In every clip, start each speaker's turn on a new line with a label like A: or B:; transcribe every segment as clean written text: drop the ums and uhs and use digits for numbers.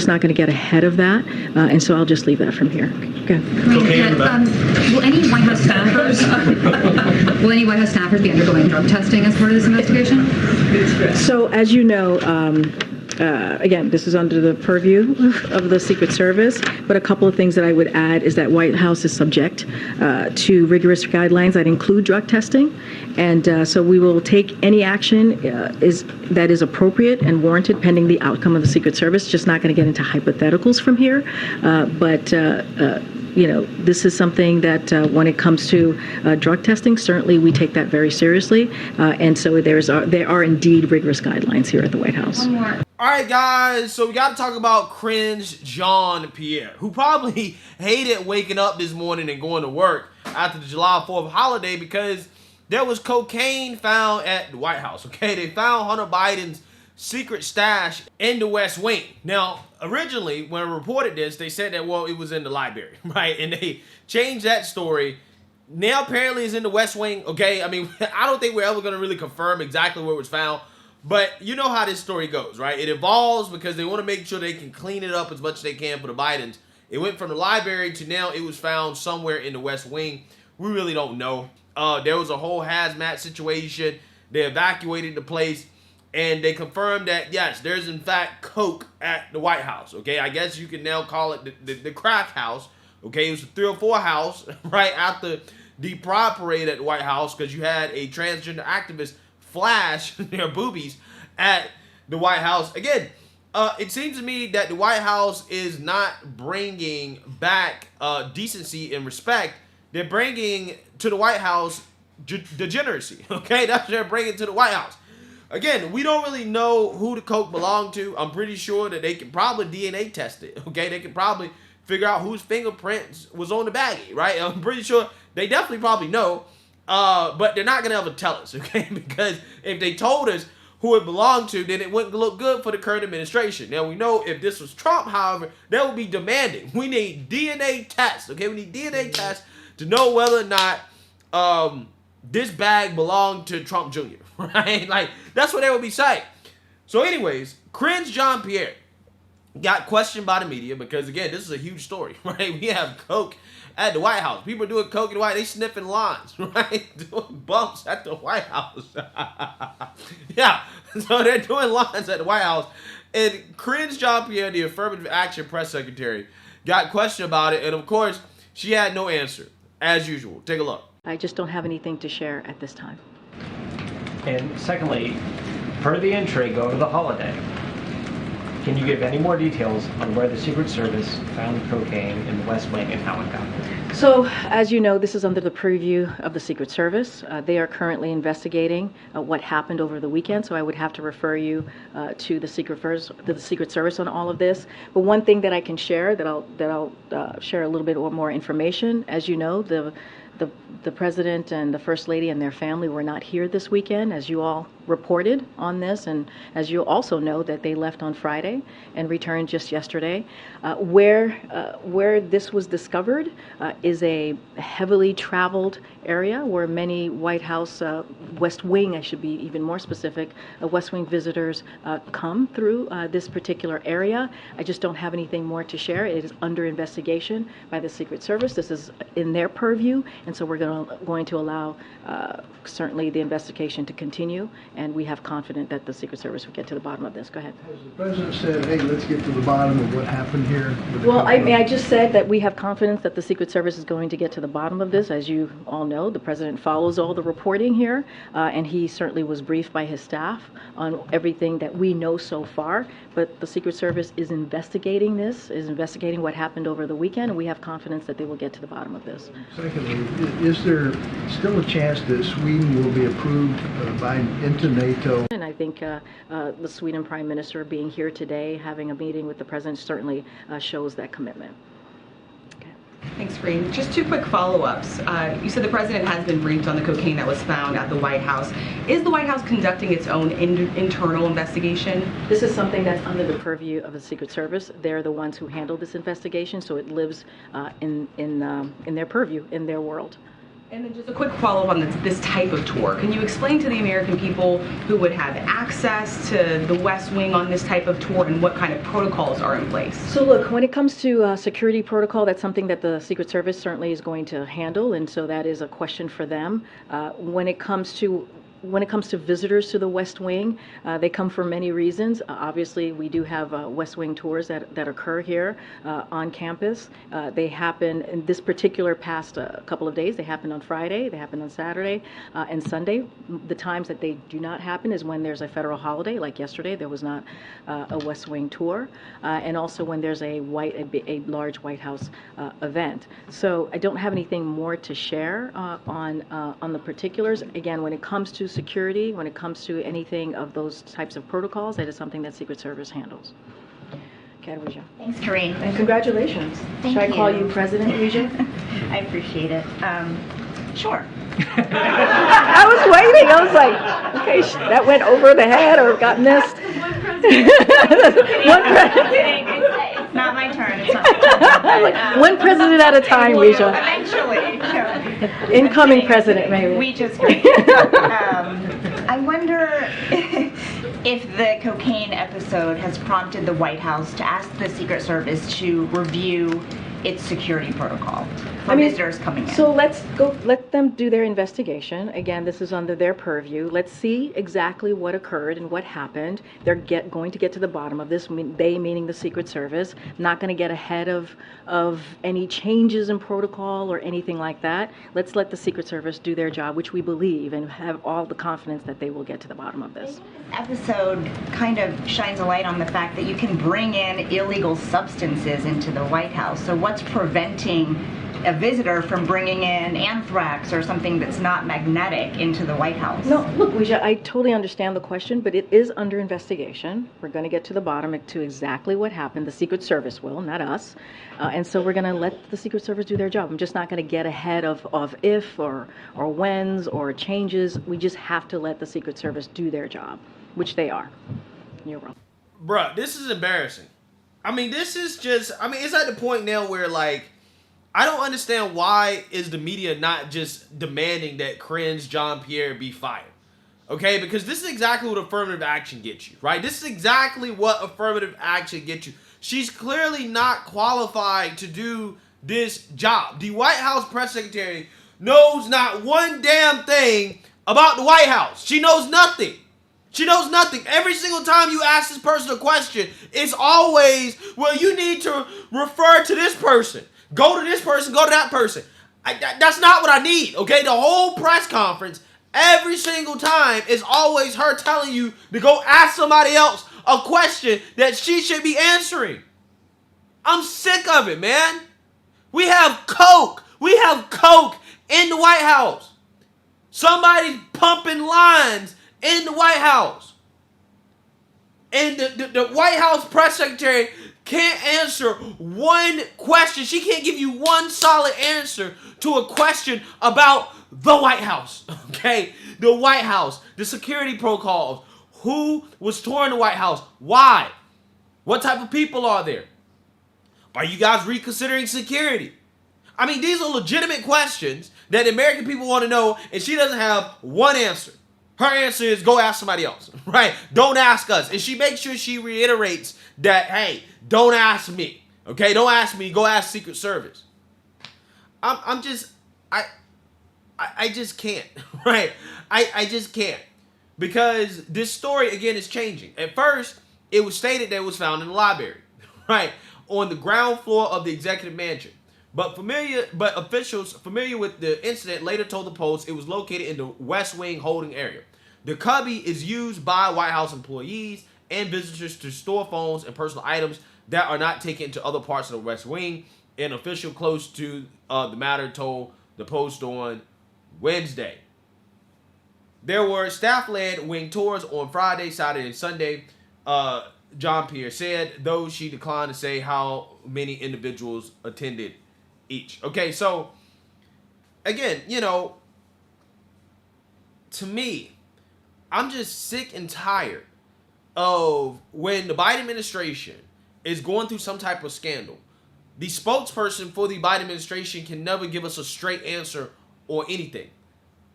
A: just not going to get ahead of that, and so I'll just leave that from here. Okay.
B: Will any White House staffers be undergoing drug testing as part of this investigation?
A: So, as you know, again, this is under the purview of the Secret Service, but a couple of things that I would add is that White House is subject to rigorous guidelines that include drug testing, and so we will take any action that is appropriate and warranted pending the outcome of the Secret Service. Just not going to get into hypotheticals from here, but this is something that when it comes to drug testing, certainly we take that very seriously, and so there are indeed rigorous guidelines here at the White House.
B: One more.
C: All right, guys, so we got to talk about cringe Pierre, who probably hated waking up this morning and going to work after the July 4th holiday because there was cocaine found at the White House, okay? They found Hunter Biden's secret stash in the West Wing. Now, originally, when I reported this, they said that, well, it was in the library, right? And they changed that story. Now, apparently, it's in the West Wing, okay? I mean, I don't think we're ever going to really confirm exactly where it was found. But you know how this story goes, right? It evolves because they want to make sure they can clean it up as much as they can for the Bidens. It went from the library to now it was found somewhere in the West Wing. We really don't know. There was a whole hazmat situation. They evacuated the place, and they confirmed that, yes, there's in fact coke at the White House, okay? I guess you can now call it the crack house, okay? It was a 304 house right after the Pride Parade at the White House because you had a transgender activist flash their boobies at the White House. Again, it seems to me that the White House is not bringing back decency and respect. They're bringing to the White House degeneracy, okay? That's what they're bringing to the White House. Again, we don't really know who the coke belonged to. I'm pretty sure that they can probably DNA test it, okay? They can probably figure out whose fingerprints was on the baggie, right? I'm pretty sure they definitely probably know. But they're not going to ever tell us, okay? Because if they told us who it belonged to, then it wouldn't look good for the current administration. Now, we know if this was Trump, however, they would be demanding. We need DNA tests, okay? We need DNA tests to know whether or not this bag belonged to Trump Jr., right? Like, that's what they would be saying. So anyways, cringe Pierre got questioned by the media because, again, this is a huge story, right? We have coke at the White House. People are doing coke at the White House. They sniffing lines, right? Doing bumps at the White House. Yeah, so they're doing lines at the White House. And cringe Pierre, the affirmative action press secretary, got questioned about it. And, of course, she had no answer, as usual. Take a look.
A: I just don't have anything to share at this time.
D: And secondly, per the intrigue over the holiday, can you give any more details on where the Secret Service found cocaine in the West Wing and how it got there?
A: So, as you know, this is under the purview of the Secret Service. They are currently investigating what happened over the weekend, so I would have to refer you to the Secret Service on all of this. But one thing that I can share, that I'll share a little bit more information. As you know, the President and the First Lady and their family were not here this weekend, as you all reported on this, and as you also know that they left on Friday and returned just yesterday. Where this was discovered is a heavily traveled area where many White House, West Wing, I should be even more specific, West Wing visitors come through this particular area. I just don't have anything more to share. It is under investigation by the Secret Service. This is in their purview, and so we're going to allow certainly the investigation to continue, and we have confidence that the Secret Service will get to the bottom of this. Go ahead.
E: Has the President said, hey, let's get to the bottom of what happened here?
A: Well, I just said that we have confidence that the Secret Service is going to get to the bottom of this. As you all know, the President follows all the reporting here, and he certainly was briefed by his staff on everything that we know so far. But the Secret Service is investigating this, is investigating what happened over the weekend, and we have confidence that they will get to the bottom of this.
E: Secondly, is there still a chance that Sweden will be approved into NATO?
A: And I think the Sweden Prime Minister being here today, having a meeting with the President, certainly shows that commitment.
F: Thanks, Karine. Just two quick follow-ups. You said the President has been briefed on the cocaine that was found at the White House. Is the White House conducting its own internal investigation?
A: This is something that's under the purview of the Secret Service. They're the ones who handle this investigation, so it lives in their purview, in their world.
F: And then just a quick follow-up on this type of tour. Can you explain to the American people who would have access to the West Wing on this type of tour and what kind of protocols are in place?
A: So look, when it comes to security protocol, that's something that the Secret Service certainly is going to handle, and so that is a question for them. When it comes to visitors to the West Wing, they come for many reasons. Obviously, we do have West Wing tours that occur here on campus. They happen in this particular past couple of days. They happen on Friday, they happen on Saturday and Sunday. The times that they do not happen is when there's a federal holiday, like yesterday, there was not a West Wing tour, and also when there's a large White House event. So I don't have anything more to share on the particulars. Again, when it comes to security, when it comes to anything of those types of protocols, that is something that Secret Service handles. Okay, Ouija.
G: Thanks, Karine.
A: And congratulations.
G: Thank
A: Should I call
G: you.
A: you President Ouija?
G: I appreciate it. Sure.
A: I was waiting. I was like, okay, that went over the head or got missed. One president.
G: It's not my turn. It's not my turn.
A: Like, one president at a time, Ouija.
G: Eventually. No.
A: Incoming president, maybe.
G: Ouija's great. I wonder if the cocaine episode has prompted the White House to ask the Secret Service to review its security protocol for visitors coming in.
A: So let them do their investigation. Again, this is under their purview. Let's see exactly what occurred and what happened. They're going to get to the bottom of this, they meaning the Secret Service, not going to get ahead of any changes in protocol or anything like that. Let's let the Secret Service do their job, which we believe and have all the confidence that they will get to the bottom of this.
G: This episode kind of shines a light on the fact that you can bring in illegal substances into the White House. So what's preventing a visitor from bringing in anthrax or something that's not magnetic into the White House?
A: No, look, Ouija, I totally understand the question, but it is under investigation. We're going to get to the bottom to exactly what happened. The Secret Service will, not us. And so we're going to let the Secret Service do their job. I'm just not going to get ahead of if or whens or changes. We just have to let the Secret Service do their job, which they are. You're wrong.
C: Bruh, this is embarrassing. I mean, this is just, it's at the point now where, like, I don't understand why is the media not just demanding that Cringe John Pierre be fired. Okay, because this is exactly what affirmative action gets you, right? This is exactly what affirmative action gets you. She's clearly not qualified to do this job. The White House press secretary knows not one damn thing about the White House. She knows nothing. She knows nothing. Every single time you ask this person a question, it's always, well, you need to refer to this person. Go to this person, go to that person. That's not what I need, okay? The whole press conference, every single time, is always her telling you to go ask somebody else a question that she should be answering. I'm sick of it, man. We have coke. We have coke in the White House. Somebody's pumping lines in the White House. And the White House press secretary can't answer one question. She can't give you one solid answer to a question about the White House. Okay? The White House, the security protocols, who was touring the White House, why? What type of people are there? Are you guys reconsidering security? I mean, these are legitimate questions that the American people want to know, and she doesn't have one answer. Her answer is go ask somebody else, right? Don't ask us. And she makes sure she reiterates that, hey, don't ask me, okay? Don't ask me. Go ask Secret Service. I just can't, right? I just can't. Because this story, again, is changing. At first, it was stated that it was found in the library, right? On the ground floor of the executive mansion. But officials familiar with the incident later told the Post it was located in the West Wing holding area. The cubby is used by White House employees and visitors to store phones and personal items that are not taken to other parts of the West Wing. An official close to the matter told the Post on Wednesday. There were staff-led wing tours on Friday, Saturday, and Sunday. John Pierre said, though she declined to say how many individuals attended each. Okay, so again, to me, I'm just sick and tired of when the Biden administration is going through some type of scandal. The spokesperson for the Biden administration can never give us a straight answer or anything.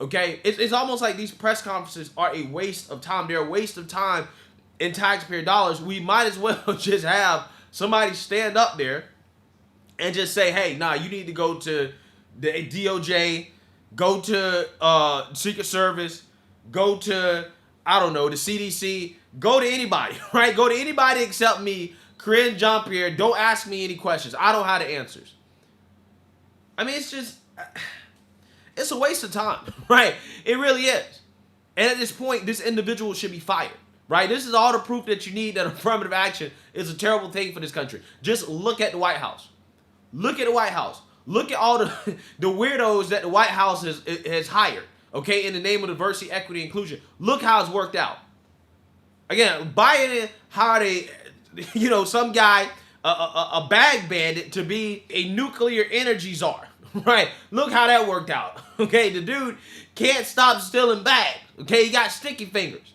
C: Okay? It's almost like these press conferences are a waste of time. They're a waste of time in taxpayer dollars. We might as well just have somebody stand up there and just say, hey, nah, you need to go to the DOJ, go to Secret Service, go to, I don't know, the CDC, go to anybody, right? Go to anybody except me, Karine Jean-Pierre. Don't ask me any questions. I don't have the answers. I mean, it's a waste of time, right? It really is. And at this point, this individual should be fired, right? This is all the proof that you need that affirmative action is a terrible thing for this country. Just look at the White House. Look at the White House. Look at all the weirdos that the White House has hired, okay, in the name of diversity, equity, inclusion. Look how it's worked out. Again, Biden hired some guy, a bag bandit, to be a nuclear energy czar, right? Look how that worked out, okay? The dude can't stop stealing bags, okay? He got sticky fingers.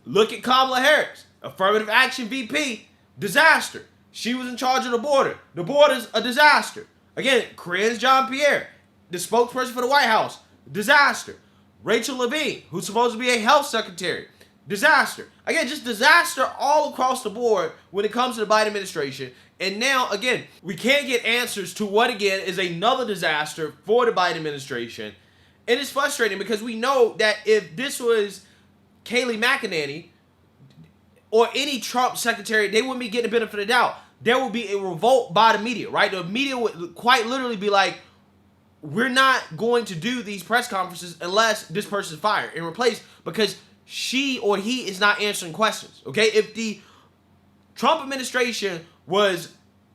C: Look at Kamala Harris, affirmative action VP, disaster. She was in charge of the border. The border's a disaster. Again, Karine Jean-Pierre, the spokesperson for the White House, disaster. Rachel Levine, who's supposed to be a health secretary, disaster. Again, just disaster all across the board when it comes to the Biden administration. And now, again, we can't get answers to what, again, is another disaster for the Biden administration. And it's frustrating because we know that if this was Kayleigh McEnany or any Trump secretary, they wouldn't be getting the benefit of the doubt. There would be a revolt by the media, right? The media would quite literally be like, we're not going to do these press conferences unless this person's fired and replaced because she or he is not answering questions, okay? If the Trump administration was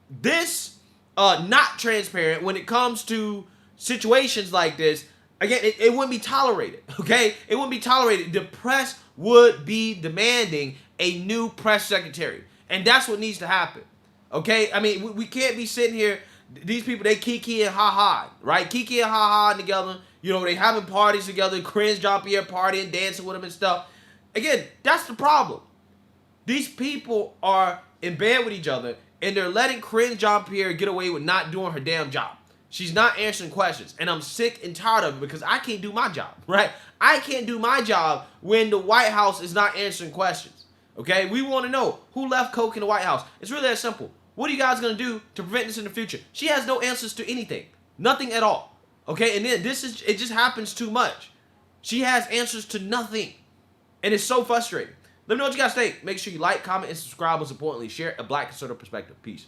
C: this not transparent when it comes to situations like this, again, it wouldn't be tolerated, okay? It wouldn't be tolerated. The press would be demanding a new press secretary, and that's what needs to happen. Okay, I mean, we can't be sitting here. These people, they kiki and ha-ha, right? Kiki and ha-ha together. You know, they having parties together. Karine Jean-Pierre partying, dancing with them and stuff. Again, that's the problem. These people are in bed with each other, and they're letting Karine Jean-Pierre get away with not doing her damn job. She's not answering questions, and I'm sick and tired of it because I can't do my job, right? I can't do my job when the White House is not answering questions, okay? We want to know who left coke in the White House. It's really that simple. What are you guys going to do to prevent this in the future? She has no answers to anything. Nothing at all. Okay? And then it just happens too much. She has answers to nothing. And it's so frustrating. Let me know what you guys think. Make sure you like, comment, and subscribe. Most importantly, share a Black conservative perspective. Peace.